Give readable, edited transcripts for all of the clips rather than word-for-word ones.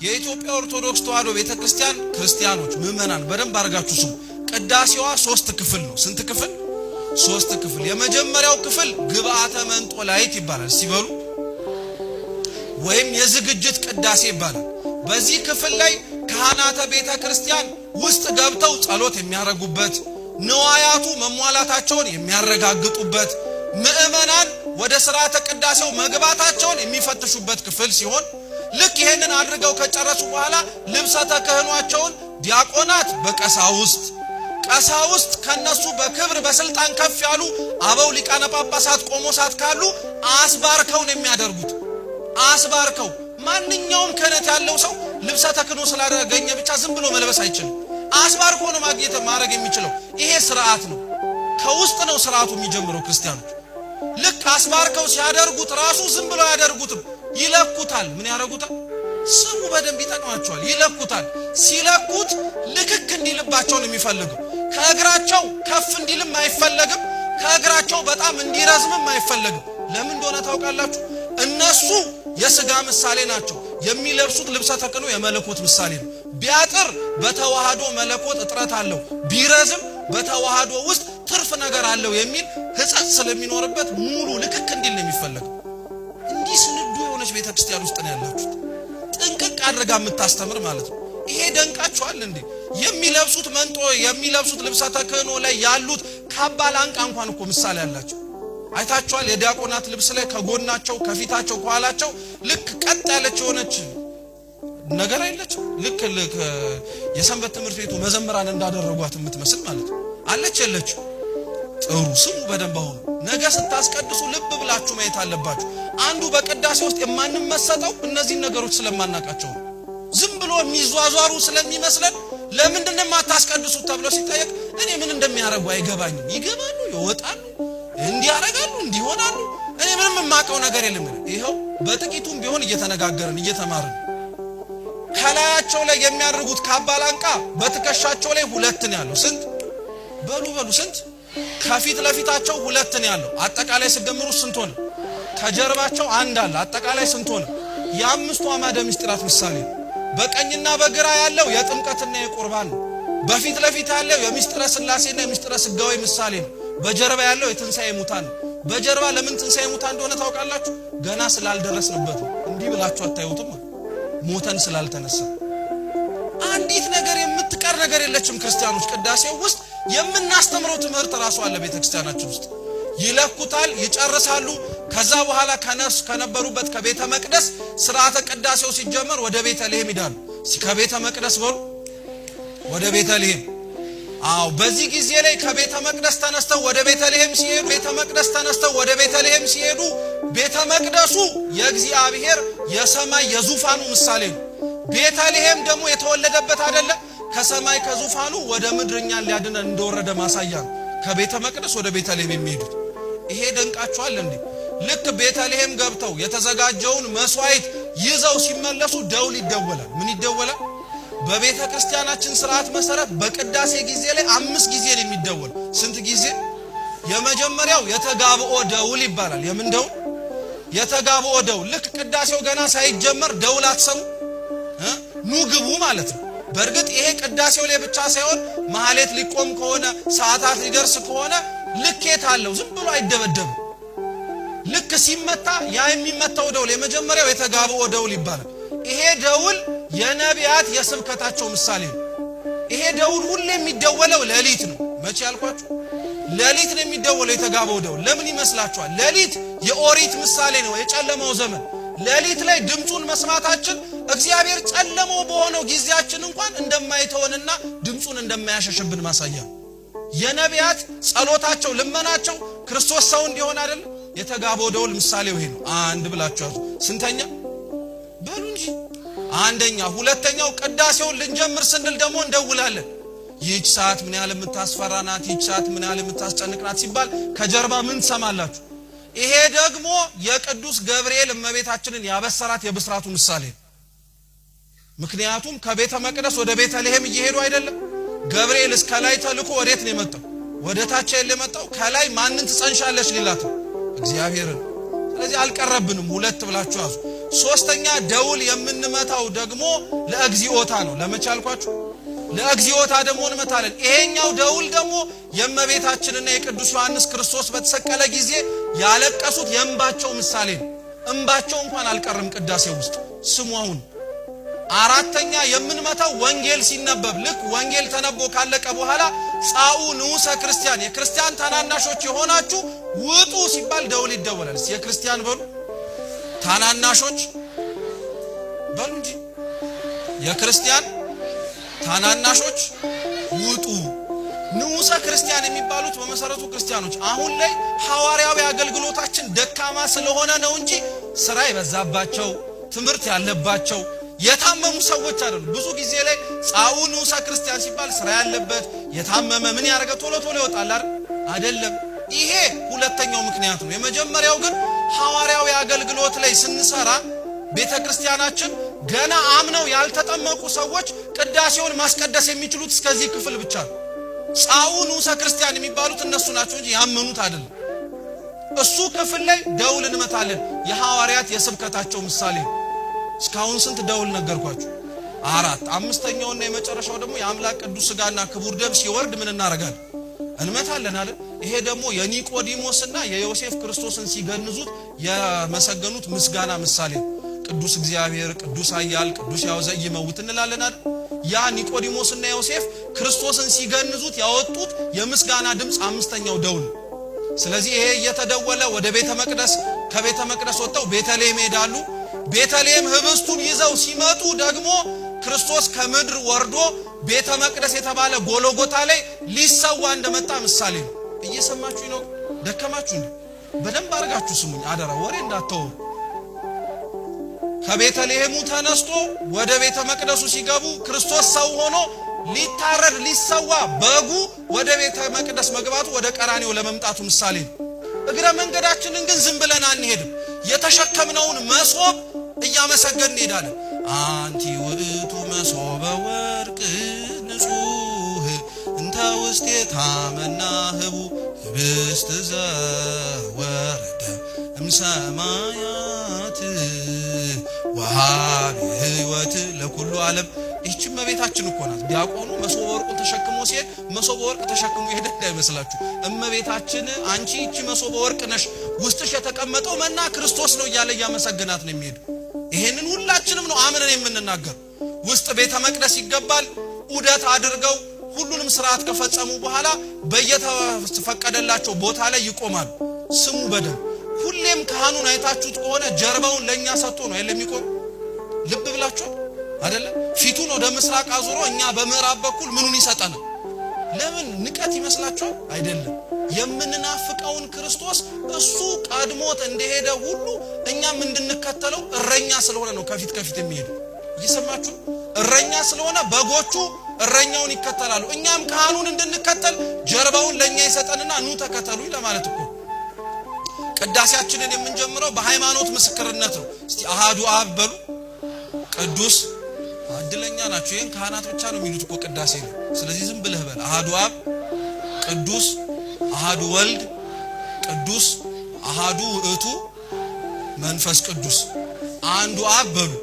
የኢትዮጵያ ኦርቶዶክስ ተዋሕዶ ቤተክርስቲያን ክርስቲያኖች ምእመናን በደንብ አርጋችሁ ስሙ። ቅዳሴዋ 3 ክፍል ነው። ስንት ክፍል? 3 ክፍል። የመጀመሪያው ክፍል ግብአተ መንጦላይት ይባላል። ሲበሉ ወይም የዝግጅት ቅዳሴ ይባላል። በዚህ ክፍል ላይ ካህናተ ቤተክርስቲያን ውስጥ ገብተው ጸሎት የሚያረጉበት፣ ንዋያቱ መሟላታቸውን የሚያረጋግጡበት፣ ምእመናን ወደ ሥርዓተ ቅዳሴው መግባታቸውን የሚፈትሹበት ክፍል ሲሆን ልክ ይሄንን አድርገው ከጨረሱ በኋላ ልብሰ ተክህኗቸውን ዲያቆናት በቀሳውስት፣ ቀሳውስት ከነሱ በክብር በስልጣን ከፍ ያሉ አበው ሊቃነ ጳጳሳት ቆሞሳት ካሉ አስባርከው ነው የሚያደርጉት። አስባርከው ማንኛውም ክህነት ያለው ሰው ልብሰ ተክህኖ ስላደረገኘ ብቻ ዝም ብሎ መልበስ አይችልም። አስባርኮ ነው ማግኘት ማድረግ የሚችለው። ይሄ ስርዓት ነው። ከውስጥ ነው ስርዓቱ የሚጀምረው። ክርስቲያኖች ልክ አስባርከው ሲያደርጉት ራሱ ዝም ብሎ ያደርጉትም ይለኩታል። ምን ያደርጉታል? ስሙ በደንብ ይጠቅማቸዋል። ይለኩታል። ሲለኩት ልክክ እንዲልባቸው ነው የሚፈልገው። ከእግራቸው ከፍ እንዲልም አይፈለግም። ከእግራቸው በጣም እንዲረዝምም አይፈለግም። ለምን እንደሆነ ታውቃላችሁ? እነሱ የሥጋ ምሳሌ ናቸው። የሚለብሱት ልብሰ ተክህኖ የመለኮት ምሳሌ ነው። ቢያጥር በተዋህዶ መለኮት እጥረት አለው፣ ቢረዝም በተዋህዶ ውስጥ ትርፍ ነገር አለው የሚል ሕጸጽ ስለሚኖርበት ሙሉ ልክክ እንዲል ነው የሚፈልገው። እንዲህ ስንዱ የሆነች ቤተክርስቲያን ውስጥ ነው ያላችሁት። ጥንቅቅ አድርጋ የምታስተምር ማለት ነው። ይሄ ደንቃችኋል እንዴ? የሚለብሱት መንጦ የሚለብሱት ልብሰ ተክህኖ ላይ ያሉት ካባ ላንቃ እንኳን እኮ ምሳሌ ያላቸው አይታችኋል። የዲያቆናት ልብስ ላይ ከጎናቸው ከፊታቸው ከኋላቸው ልክ ቀጥ ያለች የሆነች ነገር አይለችም? ልክ የሰንበት ትምህርት ቤቱ መዘምራን እንዳደረጓት የምትመስል ማለት ነው። አለች የለችም? ጥሩ ስሙ በደንብ። አሁን ነገ ስታስቀድሱ ልብ ብላችሁ ማየት አለባችሁ። አንዱ በቅዳሴ ውስጥ የማንመሰጠው እነዚህን ነገሮች ስለማናቃቸው ነው። ዝም ብሎ የሚዟዟሩ ስለሚመስለን ለምንድን ነው የማታስቀድሱት ተብሎ ሲጠየቅ እኔ ምን እንደሚያረጉ አይገባኝም። ይገባሉ፣ ይወጣሉ፣ እንዲያረጋሉ፣ እንዲሆናሉ። እኔ ምንም የማውቀው ነገር የለም። ይሄው በጥቂቱም ቢሆን እየተነጋገርን እየተማርን ከላያቸው ላይ የሚያደርጉት ካባ ላንቃ በትከሻቸው ላይ 2 ነው ያለው። ስንት በሉ ስንት? ከፊት ለፊታቸው 2 ነው ያለው። አጠቃላይ ሲደምሩ ስንት ሆነ? ከጀርባቸው 1 አለ። አጠቃላይ ስንት ሆነ? የ5ቱ አዕማደ ምስጢራት ምሳሌ። በቀኝና በግራ ያለው የጥምቀትና የቁርባን ነው። በፊት ለፊት ያለው የምስጢረ ሥላሴና የምስጢረ ሥጋዌ ምሳሌ ነው። በጀርባ ያለው የትንሣኤ ሙታን ነው። በጀርባ ለምን ትንሣኤ ሙታን እንደሆነ ታውቃላችሁ? ገና ስላልደረስንበት ነው። እንዲህ ብላችሁ አታዩትም? ሞተን ስላልተነሳ። አንዲት ነገር የምትቀር ነገር የለችም። ክርስቲያኖች ቅዳሴው ውስጥ የምናስተምረው ትምህርት ራሱ አለ። ቤተክርስቲያናችን ውስጥ ይለኩታል፣ ይጨርሳሉ። ከዛ በኋላ ከነሱ ከነበሩበት ከቤተ መቅደስ ሥርዓተ ቅዳሴው ሲጀመር ወደ ቤተልሔም ይዳሉ። ከቤተ መቅደስ በሉ ወደ ቤተልሔም። አዎ በዚህ ጊዜ ላይ ከቤተ መቅደስ ተነስተው ወደ ቤተልሔም ሲሄዱ ቤተ መቅደሱ የእግዚአብሔር የሰማይ የዙፋኑ ምሳሌ ነው። ቤተልሔም ደግሞ የተወለደበት አይደለ? ከሰማይ ከዙፋኑ ወደ ምድርኛን ሊያድነን እንደወረደ ማሳያ ነው። ከቤተ መቅደስ ወደ ቤተልሔም የሚሄዱት ይሄ ደንቃቸዋል እንዴ? ልክ ቤተልሔም ገብተው የተዘጋጀውን መስዋዕት ይዘው ሲመለሱ ደውል ይደወላል። ምን ይደወላል? በቤተ ክርስቲያናችን ሥርዓት መሰረት በቅዳሴ ጊዜ ላይ 5 ጊዜ ነው የሚደወል። ስንት ጊዜ? የመጀመሪያው የተጋብኦ ደውል ይባላል። የምን ደውል? የተጋብኦ ደውል። ልክ ቅዳሴው ገና ሳይጀመር ደውል አትሰሙ? ኑ ግቡ ማለት ነው። በእርግጥ ይሄ ቅዳሴው ላይ ብቻ ሳይሆን ማህሌት ሊቆም ከሆነ ሰዓታት ሊደርስ ከሆነ ልኬት አለው። ዝም ብሎ አይደበደብም። ልክ ሲመታ ያ የሚመታው ደውል የመጀመሪያው የተጋብኦ ደውል ይባላል። ይሄ ደውል የነቢያት የስብከታቸው ምሳሌ ነው። ይሄ ደውል ሁሌ የሚደወለው ሌሊት ነው። መቼ ያልኳችሁ? ሌሊት ነው የሚደወለው የተጋብኦ ደውል። ለምን ይመስላችኋል? ሌሊት የኦሪት ምሳሌ ነው፣ የጨለማው ዘመን። ሌሊት ላይ ድምጹን መስማታችን እግዚአብሔር ጨለሞ በሆነው ጊዜያችን እንኳን እንደማይተወንና ድምጹን እንደማያሸሽብን ማሳያ። የነቢያት ጸሎታቸው ልመናቸው ክርስቶስ ሰው እንዲሆን አይደል? የተጋብኦ ደውል ምሳሌው ይሄ ነው። አንድ ብላችሁ ስንተኛ በሉ እንጂ አንደኛ። ሁለተኛው ቅዳሴውን ልንጀምር ስንል ደግሞ እንደውላለን። ይህች ሰዓት ምን ያህል የምታስፈራ ናት፣ ይህች ሰዓት ምን ያህል የምታስጨንቅ ናት ሲባል ከጀርባ ምን ትሰማላችሁ? ይሄ ደግሞ የቅዱስ ገብርኤል እመቤታችንን ያበሰራት የብስራቱ ምሳሌ ነው። ምክንያቱም ከቤተ መቅደስ ወደ ቤተልሔም እየሄዱ አይደለም? ገብርኤል እስከ ላይ ተልኮ ወዴት ነው የመጣው? ወደ ታች የመጣው ከላይ ማንን ትጸንሻለሽ ሊላት እግዚአብሔርን። ስለዚህ አልቀረብንም። 2 ብላችሁ ያዙ። ሶስተኛ ደውል የምንመታው ደግሞ ለእግዚኦታ ነው። ለመቻልኳችሁ ለእግዚኦታ ደግሞ እንመታለን። ይሄኛው ደውል ደግሞ የእመቤታችንና የቅዱስ ዮሐንስ ክርስቶስ በተሰቀለ ጊዜ ያለቀሱት የእንባቸው ምሳሌ ነው። እንባቸው እንኳን አልቀርም ቅዳሴ ውስጥ ስሙ። አሁን አራተኛ የምንመታው ወንጌል ሲነበብ ልክ ወንጌል ተነቦ ካለቀ በኋላ ጻኡ ንዑሰ ክርስቲያን የክርስቲያን ታናናሾች የሆናችሁ ውጡ ሲባል ደውል ይደወላል። የክርስቲያን በሉ ታናናሾች በሉ እንጂ የክርስቲያን ታናናሾች ውጡ። ንዑሰ ክርስቲያን የሚባሉት በመሰረቱ ክርስቲያኖች አሁን ላይ ሐዋርያዊ አገልግሎታችን ደካማ ስለሆነ ነው እንጂ ስራ ይበዛባቸው ትምህርት ያለባቸው የታመሙ ሰዎች አይደሉም። ብዙ ጊዜ ላይ ጻኡ ንዑሰ ክርስቲያን ሲባል ስራ ያለበት የታመመ ምን ያደርገ ቶሎ ይወጣል አይደለም። ይሄ ሁለተኛው ምክንያት ነው። የመጀመሪያው ግን ሐዋርያዊ አገልግሎት ላይ ስንሰራ ቤተክርስቲያናችን ገና አምነው ያልተጠመቁ ሰዎች ቅዳሴውን ማስቀደስ የሚችሉት እስከዚህ ክፍል ብቻ ነው። ጻኡ ንዑሰ ክርስቲያን የሚባሉት እነሱ ናቸው እንጂ ያመኑት አይደለም። እሱ ክፍል ላይ ደውል እንመታለን። የሐዋርያት የስብከታቸው ምሳሌ እስካሁን ስንት ደውል ነገርኳችሁ? 4። አምስተኛውና የመጨረሻው ደግሞ የአምላክ ቅዱስ ሥጋና ክቡር ደም ሲወርድ ምን እናረጋለን? እንመታለን አይደል? ይሄ ደግሞ የኒቆዲሞስና የዮሴፍ ክርስቶስን ሲገንዙት የመሰገኑት ምስጋና ምሳሌ ቅዱስ እግዚአብሔር ቅዱስ ኃያል ቅዱስ ያው ዘኢይመውት እንላለን አይደል? ያ ኒቆዲሞስና ዮሴፍ ክርስቶስን ሲገንዙት ያወጡት የምስጋና ድምጽ አምስተኛው ደውል። ስለዚህ ይሄ እየተደወለ ወደ ቤተ መቅደስ ከቤተ መቅደስ ወጣው ቤተልሔም ሄዳሉ። ቤተልሔም ህብስቱን ይዘው ሲመጡ ደግሞ ክርስቶስ ከምድር ወርዶ ቤተ መቅደስ የተባለ ጎልጎታ ላይ ሊሰዋ እንደመጣ ምሳሌ ነው። እየሰማችሁ ነው? ደከማችሁ እንዴ? በደንብ አድርጋችሁ ስሙኝ አደራ፣ ወሬ እንዳትተው። ከቤተልሔሙ ተነስቶ ወደ ቤተ መቅደሱ ሲገቡ ክርስቶስ ሰው ሆኖ ሊታረድ ሊሰዋ በጉ ወደ ቤተ መቅደስ መግባቱ ወደ ቀራንዮ ለመምጣቱ ምሳሌ ነው። እግረ መንገዳችንን ግን ዝም ብለን አንሄድም። የተሸከምነውን መሶብ እያመሰገን እንሄዳለን። አንቲ ውእቱ መሶበ ወርቅ ንጹህ እንተ ውስቴታ መናህቡ ህብስት ዘወረደ እምሰማያት ወሃቢ ሕይወት ለኩሉ ዓለም። ይህች እመቤታችን እኮ ናት። ዲያቆኑ መሶበ ወርቁን ተሸክሞ ሲሄድ መሶበ ወርቅ ተሸክሞ ይሄድ እንዳይመስላችሁ። እመቤታችን አንቺ ይህች መሶበ ወርቅ ነሽ፣ ውስጥሽ የተቀመጠው መና ክርስቶስ ነው እያለ እያመሰገናት ነው የሚሄድ። ይሄንን ሁላችንም ነው አምነን የምንናገር። ውስጥ ቤተ መቅደስ ይገባል። ዑደት አድርገው ሁሉንም ስርዓት ከፈጸሙ በኋላ በየተፈቀደላቸው ቦታ ላይ ይቆማሉ። ስሙ በደም ሁሌም ካህኑን አይታችሁት ከሆነ ጀርባውን ለኛ ሰጥቶ ነው አይደለም የሚቆም። ልብ ብላችሁ አይደለም? ፊቱን ወደ ምስራቅ አዙሮ እኛ በምዕራብ በኩል ምኑን ይሰጠናል? ለምን ንቀት ይመስላችኋል? አይደለም። የምንናፍቀውን ክርስቶስ እሱ ቀድሞት እንደሄደ ሁሉ እኛም እንድንከተለው እረኛ ስለሆነ ነው ከፊት የሚሄዱ። እየሰማችሁ? እረኛ ስለሆነ በጎቹ እረኛውን ይከተላሉ። እኛም ካህኑን እንድንከተል ጀርባውን ለኛ ይሰጠንና ኑ ተከተሉኝ ለማለት እኮ። ቅዳሴያችንን የምንጀምረው በሃይማኖት ምስክርነት ነው። እስቲ አሃዱ አብ በሉ። ቅዱስ እድለኛ ናችሁ። ይሄን ካህናት ብቻ ነው የሚሉት እኮ ቅዳሴ ነው። ስለዚህ ዝም ብለህ በል አሃዱ አብ ቅዱስ፣ አሃዱ ወልድ ቅዱስ፣ አሃዱ ውእቱ መንፈስ ቅዱስ። አንዱ አብ በሉ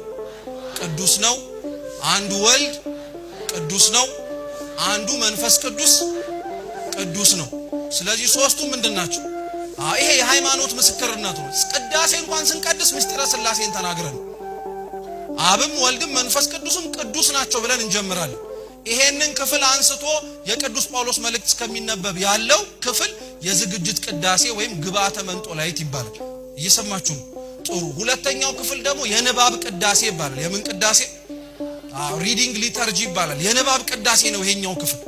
ቅዱስ ነው፣ አንዱ ወልድ ቅዱስ ነው፣ አንዱ መንፈስ ቅዱስ ቅዱስ ነው። ስለዚህ ሶስቱ ምንድናቸው? ይሄ የሃይማኖት ምስክርነት ነው። ቅዳሴ እንኳን ስንቀድስ ምስጢረ ሥላሴን ተናግረን አብም ወልድም መንፈስ ቅዱስም ቅዱስ ናቸው ብለን እንጀምራለን። ይሄንን ክፍል አንስቶ የቅዱስ ጳውሎስ መልእክት እስከሚነበብ ያለው ክፍል የዝግጅት ቅዳሴ ወይም ግብአተ መንጦላይት ይባላል። እየሰማችሁ ነው? ጥሩ። ሁለተኛው ክፍል ደግሞ የንባብ ቅዳሴ ይባላል። የምን ቅዳሴ? ሪዲንግ ሊተርጂ ይባላል። የንባብ ቅዳሴ ነው ይሄኛው ክፍል።